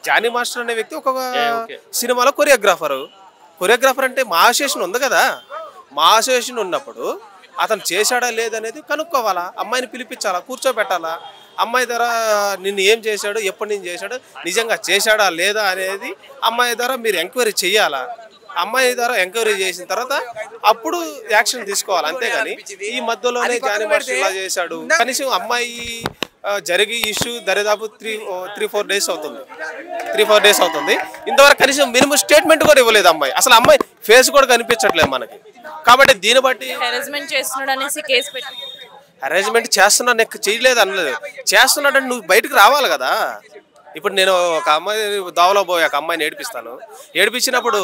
Johnny master అనే వ్యక్తి ఒక ఓకే. సినిమాలో కొరియోగ్రాఫర్ అంటే మా అసోసియేషన్ ఉంది కదా, మా అసోసియేషన్ ఉన్నప్పుడు అతను చేశాడా లేదనేది కనుక్కోవాలా, అమ్మాయిని పిలిపించాలా, కూర్చోబెట్టాలా, అమ్మాయి ద్వారా నిన్ను ఏం చేశాడు, ఎప్పటి నుంచి చేశాడు, నిజంగా చేశాడా లేదా అనేది అమ్మాయి ద్వారా మీరు ఎంక్వైరీ చేయాలా. అమ్మాయి ద్వారా ఎంక్వైరీ చేసిన తర్వాత అప్పుడు యాక్షన్ తీసుకోవాలి. అంతేగాని ఈ మధ్యలోనే జానీ మాస్టర్ ఇలా చేశాడు, కనీసం అమ్మాయి జరిగి ఇష్యూ దరిదాపు 3-4 డేస్ అవుతుంది, 3-4 డేస్ అవుతుంది. ఇంతవరకు కనీసం మినిమం స్టేట్మెంట్ కూడా ఇవ్వలేదు అమ్మాయి. అసలు అమ్మాయి ఫేస్ కూడా కనిపించట్లేదు మనకి. కాబట్టి దీన్ని బట్టి హెరాస్మెంట్ చేస్తున్నాడు అనేసి కేసు పెట్టి అరేంజ్మెంట్ చేస్తున్నా నీకు చేయలేదు అనలేదు, చేస్తున్నాడంటే నువ్వు బయటకు రావాలి కదా. ఇప్పుడు నేను ఒక అమ్మాయి దావలో పోయి ఒక అమ్మాయిని ఏడిపిస్తాను, ఏడిపించినప్పుడు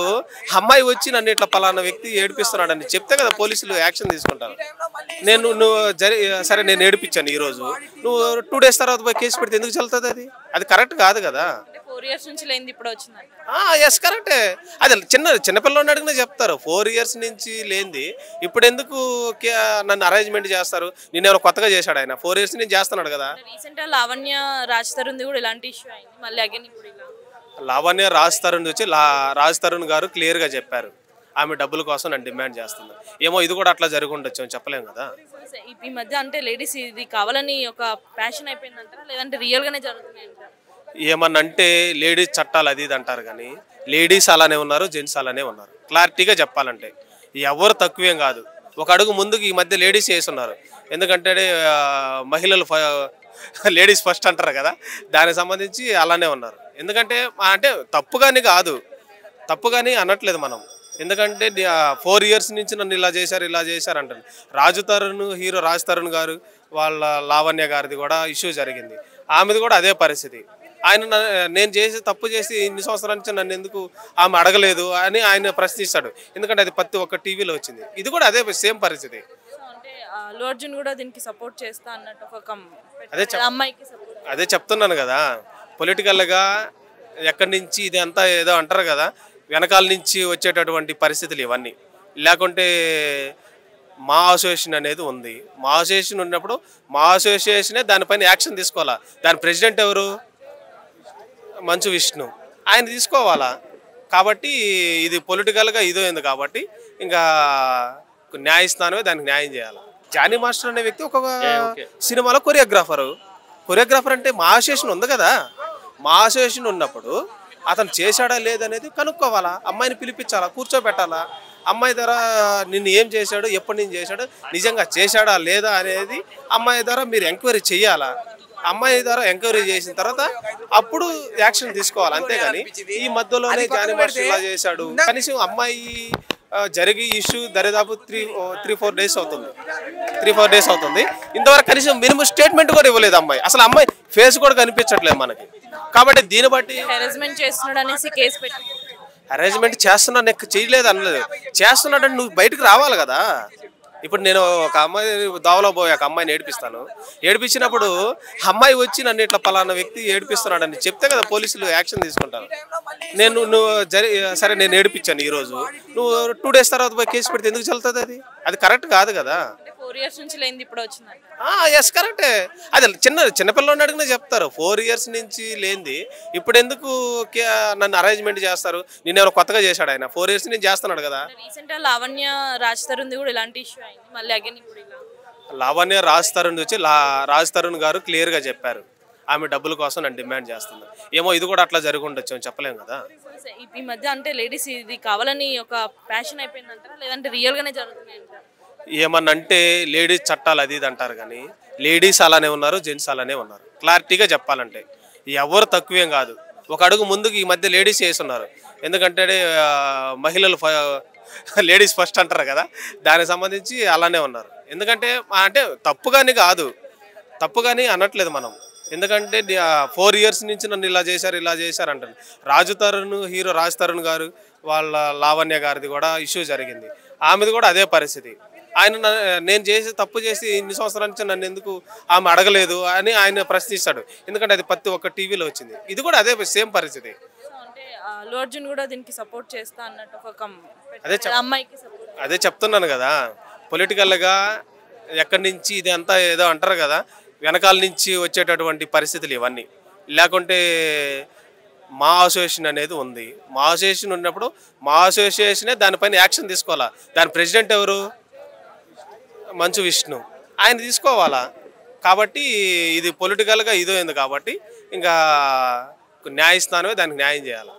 అమ్మాయి వచ్చి నన్ను ఇట్లా పలానా వ్యక్తి ఏడిపిస్తున్నాడని చెప్తే కదా పోలీసులు యాక్షన్ తీసుకుంటారు. నువ్వు సరే నేను ఏడిపించాను ఈరోజు, నువ్వు 2 డేస్ తర్వాత పోయి కేసు పెడితే ఎందుకు చెల్లుతుంది? అది కరెక్ట్ కాదు కదా. 4 years నుంచి లేనిది ఇప్పుడు వచ్చిందంట. ఎస్ కరెక్టే. అది చిన్నపిల్లలు అడిగినా చెప్తారు, 4 years నుంచి లేనిది ఇప్పుడు ఎందుకు నన్ను అరేంజ్మెంట్ చేస్తారు, నేను ఎవరో కొత్తగా చేశాడు, ఆయన 4 years నుంచి చేస్తున్నాడు కదా. రీసెంట్ గా లావణ్య రాజ్ తరుణ్ కూడా ఇలాంటి ఇష్యూ అయింది, మళ్ళీ అగైన్ ఇప్పుడు ఇలా. లావణ్య రాజ్ తరుణ్ గారు క్లియర్గా చెప్పారు, ఆమె డబ్బుల కోసం నన్ను డిమాండ్ చేస్తుంది. ఏమో ఇది కూడా అట్లా జరిగి ఉండొచ్చు అని చెప్పలేము కదా. ఈ మధ్య అంటే లేడీస్ ఇది కావాలని ఒక ప్యాషన్ అయిపోయిందంటారా, లేదంటే రియల్ గానే జరుగుతున్నాయి అంటారా? ఏమన్నంటే లేడీస్ చట్టాలు అది ఇది అంటారు, కానీ లేడీస్ అలానే ఉన్నారు, జెంట్స్ అలానే ఉన్నారు. క్లారిటీగా చెప్పాలంటే ఎవరు తక్కువేం కాదు. ఒక అడుగు ముందుకు ఈ మధ్య లేడీస్ చేస్తున్నారు. ఎందుకంటే మహిళలు లేడీస్ ఫస్ట్ అంటారు కదా, దానికి సంబంధించి అలానే ఉన్నారు. ఎందుకంటే అంటే తప్పుగాని కాదు, తప్పుగాని అనట్లేదు మనం. ఎందుకంటే 4 years నుంచి నన్ను ఇలా చేశారు అంటారు. హీరో రాజ్ తరుణ్ గారు వాళ్ళ లావణ్య గారిది కూడా ఇష్యూ జరిగింది, ఆమెది కూడా అదే పరిస్థితి. నేను తప్పు చేసి ఇన్ని సంవత్సరాల నుంచి నన్ను ఎందుకు ఆమె అడగలేదు అని ఆయన ప్రశ్నిస్తాడు. ఎందుకంటే అది ప్రతి ఒక్క టీవీలో వచ్చింది, ఇది కూడా అదే సేమ్ పరిస్థితి. అంటే అల్లు అర్జున్ కూడా దీనికి సపోర్ట్ చేస్తా అన్నట్టు ఒక అమ్మాయికి సపోర్ట్. అదే చెప్తున్నాను కదా, పొలిటికల్గా ఎక్కడి నుంచి ఇది అంతా ఏదో అంటారు కదా, వెనకాల నుంచి వచ్చేటటువంటి పరిస్థితులు ఇవన్నీ. లేకుంటే మా అసోసియేషన్ అనేది ఉంది, మా అసోసియేషన్ ఉన్నప్పుడు మా అసోసియేషనే దానిపైన యాక్షన్ తీసుకోవాలా. దాని ప్రెసిడెంట్ ఎవరు? మంచు విష్ణు, ఆయన తీసుకోవాలా. కాబట్టి ఇది పొలిటికల్గా ఇదైంది కాబట్టి ఇంకా న్యాయస్థానమే దానికి న్యాయం చేయాలి. జానీ మాస్టర్ అనే వ్యక్తి ఒక సినిమాలో కొరియోగ్రాఫర్ అంటే మా అసోసియేషన్ ఉంది కదా, మా అసోసియేషన్ ఉన్నప్పుడు అతను చేశాడా లేదనేది కనుక్కోవాలా, అమ్మాయిని పిలిపించాలా, కూర్చోబెట్టాలా, అమ్మాయి ద్వారా నిన్ను ఏం చేశాడు, ఎప్పటి నుంచి చేశాడు, నిజంగా చేశాడా లేదా అనేది అమ్మాయి ద్వారా మీరు ఎంక్వైరీ చేయాలా. అమ్మాయి ద్వారా ఎంక్వైరీ చేసిన తర్వాత అప్పుడు యాక్షన్ తీసుకోవాలి. అంతేగాని ఈ మధ్యలోనే జానీ మాస్టర్ ఇలా చేశాడు, కనీసం అమ్మాయి జరిగి ఇష్యూ దరిదాపు 3-4 డేస్ అవుతుంది, 3-4 డేస్ అవుతుంది. ఇంతవరకు కనీసం మినిమం స్టేట్మెంట్ కూడా ఇవ్వలేదు అమ్మాయి. అసలు అమ్మాయి ఫేస్ కూడా కనిపించట్లేదు మనకి. కాబట్టి దీన్ని బట్టి హెరాస్మెంట్ చేస్తున్నాడు అనేసి కేసు పెట్టి అరేంజ్మెంట్ చేస్తున్నా నీకు చేయలేదు అనలేదు, చేస్తున్నాడంటే నువ్వు బయటకు రావాలి కదా. ఇప్పుడు నేను ఒక అమ్మాయి దావలో పోయి ఒక అమ్మాయిని ఏడిపిస్తాను, ఏడిపించినప్పుడు అమ్మాయి వచ్చి నన్ను ఇట్లా పలానా వ్యక్తి ఏడిపిస్తున్నాడని చెప్తే కదా పోలీసులు యాక్షన్ తీసుకుంటారు. సరే నేను ఏడిపించాను ఈరోజు, నువ్వు 2 డేస్ తర్వాత పోయి కేసు పెడితే ఎందుకు చెల్లుతుంది? అది కరెక్ట్ కాదు కదా. 4 years నుంచి లేనిది ఇప్పుడు వచ్చిందంట. ఎస్ కరెక్టే. అది చిన్నపిల్లలు అడిగినా చెప్తారు, 4 years నుంచి లేనిది ఇప్పుడు ఎందుకు నన్ను అరేంజ్మెంట్ చేస్తారు, నేను ఎవరో కొత్తగా చేశాడు, ఆయన 4 years నుంచి చేస్తున్నాడు కదా. రీసెంట్ గా లావణ్య రాజ్ తరుణ్ కూడా ఇలాంటి ఇష్యూ అయింది, మళ్ళీ అగైన్ ఇప్పుడు ఇలా. లావణ్య రాజ్ తరుణ్ గారు క్లియర్గా చెప్పారు, ఆమె డబ్బుల కోసం నన్ను డిమాండ్ చేస్తుంది. ఏమో ఇది కూడా అట్లా జరిగి ఉండొచ్చు అని చెప్పలేము కదా. ఈ మధ్య అంటే లేడీస్ ఇది కావాలని ఒక ప్యాషన్ అయిపోయిందంటారా, లేదంటే రియల్ గానే జరుగుతున్నాయి అంటారా? ఏమన్నంటే లేడీస్ చట్టాలు అది ఇది అంటారు, కానీ లేడీస్ అలానే ఉన్నారు, జెంట్స్ అలానే ఉన్నారు. క్లారిటీగా చెప్పాలంటే ఎవరు తక్కువేం కాదు. ఒక అడుగు ముందుకు ఈ మధ్య లేడీస్ చేస్తున్నారు. ఎందుకంటే మహిళలు లేడీస్ ఫస్ట్ అంటారు కదా, దానికి సంబంధించి అలానే ఉన్నారు. ఎందుకంటే అంటే తప్పుగాని కాదు, తప్పుగాని అనట్లేదు మనం. ఎందుకంటే 4 years నుంచి నన్ను ఇలా చేశారు అంటారు. హీరో రాజ్ తరుణ్ గారు వాళ్ళ లావణ్య గారిది కూడా ఇష్యూ జరిగింది, ఆమెది కూడా అదే పరిస్థితి. నేను తప్పు చేసి ఇన్ని సంవత్సరాల నుంచి నన్ను ఎందుకు ఆమె అడగలేదు అని ఆయన ప్రశ్నిస్తాడు. ఎందుకంటే అది ప్రతి ఒక్క టీవీలో వచ్చింది, ఇది కూడా అదే సేమ్ పరిస్థితి. అంటే అల్లు అర్జున్ కూడా దీనికి సపోర్ట్ చేస్తా అన్నట్టు ఒక అమ్మాయికి సపోర్ట్. అదే చెప్తున్నాను కదా, పొలిటికల్గా ఎక్కడి నుంచి ఇది అంతా ఏదో అంటారు కదా, వెనకాల నుంచి వచ్చేటటువంటి పరిస్థితులు ఇవన్నీ. లేకుంటే మా అసోసియేషన్ అనేది ఉంది. మా అసోసియేషన్ ఉన్నప్పుడు మా అసోసియేషనే దానిపైన యాక్షన్ తీసుకోవాలా. దాని ప్రెసిడెంట్ ఎవరు? మంచు విష్ణు, ఆయన తీసుకోవాలా. కాబట్టి ఇది పొలిటికల్గా ఇదో ఉంది కాబట్టి ఇంకా న్యాయస్థానమే దానికి న్యాయం చేయాలి.